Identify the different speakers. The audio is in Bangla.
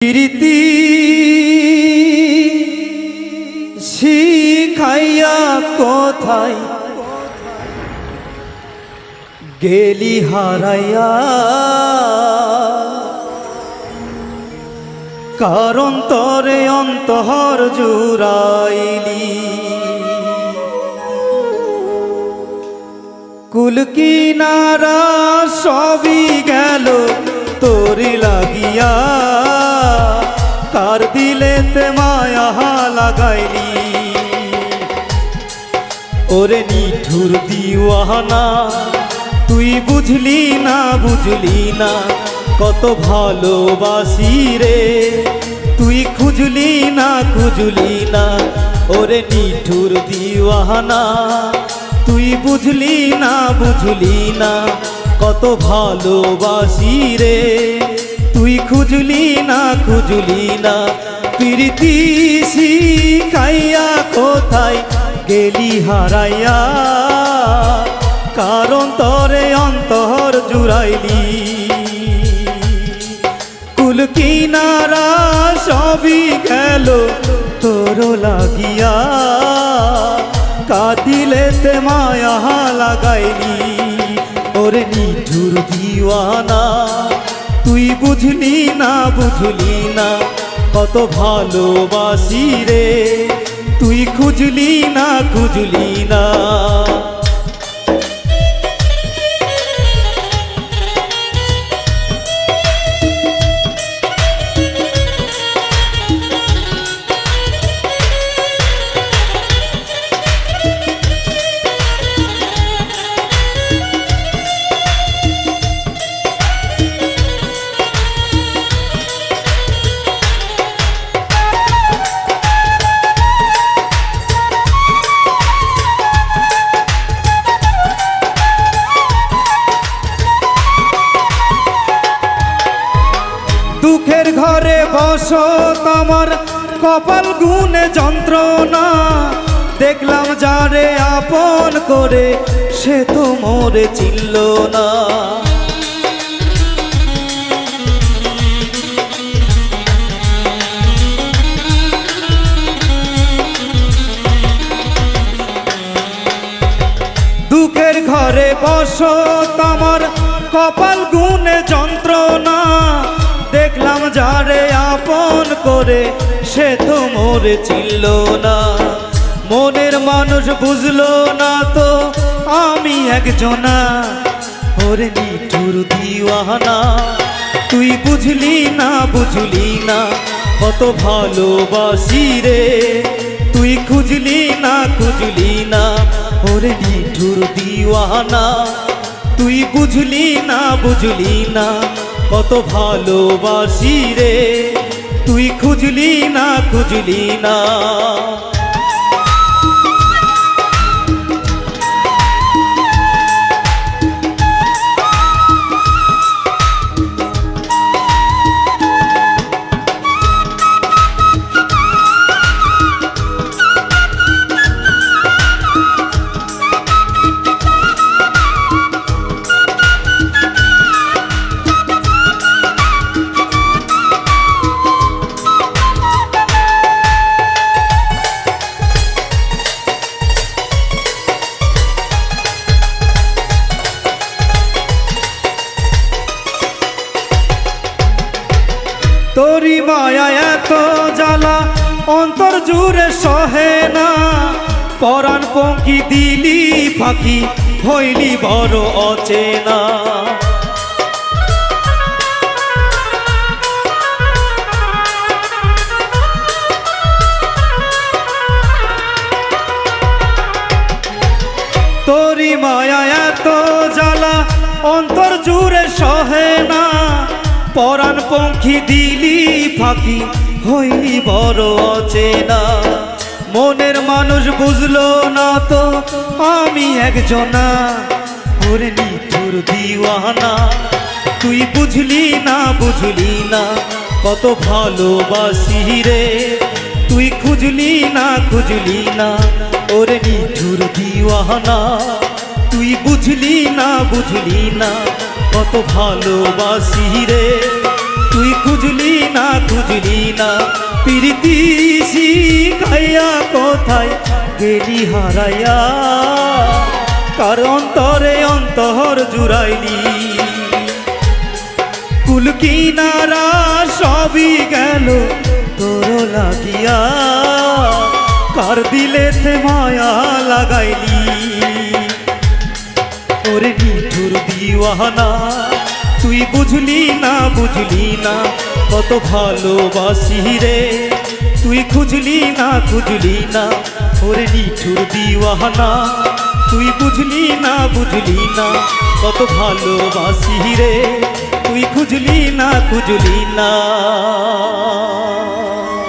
Speaker 1: প্রীতি শিখাইয়া কোথায় গেলি হারাইয়া, কারণ তরে অন্তর জুড়াইলি। কুল কিনারা সবই গেল তোরি লাগিয়া, কার দিলেতে মায়া লাগাইলি। ওরে নিঠুর দিওয়ানা, তুই বুঝলি না বুঝলি না কত ভালোবাসি রে, তুই খুঁজলি না খুঁজলি না। ওরে নিঠুর দিওয়ানা, তুই বুঝলি না বুঝলি না কত ভালোবাসি রে, তুই খুঁজলি না খুঁজলি না। প্রীতি শিখাইয়া কোথায় গেলি হারাইয়া, কারণ তরে অন্তর জুড়াইলি। কুল কিনারা সবই গেল তোর লাগিয়া, কাদিলেতে মায়া লাগাইলি। ওরে নিঠুর দিওয়ানা, তুই বুঝলি না বুঝলি না কত ভালোবাসি রে, তুই খুঁজলি না খুঁজলি না। দুঃখের ঘরে বসত আমার কপাল গুনে যন্ত্রণা, দেখলাম যারে আপন করে সে তো মোরে চিনল না। দুঃখের ঘরে বসত আমার কপাল গুনে যন্ত্রণা, দেখলাম যারে আপন করে সে তো মোরে চিনল না। মনের মানুষ বুঝলো না তো আমি একজনা। ওরে নিঠুর দিওয়ানা, তুই বুঝলি না বুঝলি না কত ভালোবাসি রে, তুই খুঁজলি না খুঁজলি না। ওরে নিঠুর দিওয়ানা, তুই বুঝলি না বুঝলি না কত ভালোবাসি রে, তুই খুঁজলি না খুঁজলি না। তোরি মায়া এত জ্বালা অন্তর জুড়ে সহে না, পরাণ পঙ্কি দিলি ফাঁকি হইলি বড় অচেনা। তোরি মায়া এত জ্বালা অন্তর জুড়ে সহে না, পরাণ পঙ্খী দিলি ফাঁকি হইলি বড় অচেনা। মনের মানুষ বুঝলো না তো আমি একজনা। ওরে নিঠুর দিওয়ানা, তুই বুঝলি না বুঝলি না কত ভালোবাসি রে, তুই খুঁজলি না খুঁজলি না। ওরে নিঠুর দিওয়ানা, তুই বুঝলি না বুঝলি না কত ভালোবাসি রে, তুই খুঁজলি না প্রীতি শিখাইয়া কোথায় গেলি হারাইয়া কার অন্তরে অন্তর জুড়াইলি কুল কিনারা সবই গেল তোর লাগিয়া কার দিলেতে মায়া লাগাইলি ওরে নিঠুর দিওয়ানা তুই বুঝলি না কত ভালোবাসি রে তুই খুঁজলি না ওরে নিঠুর দিওয়ানা তুই বুঝলি না কত ভালোবাসি রে তুই খুঁজলি না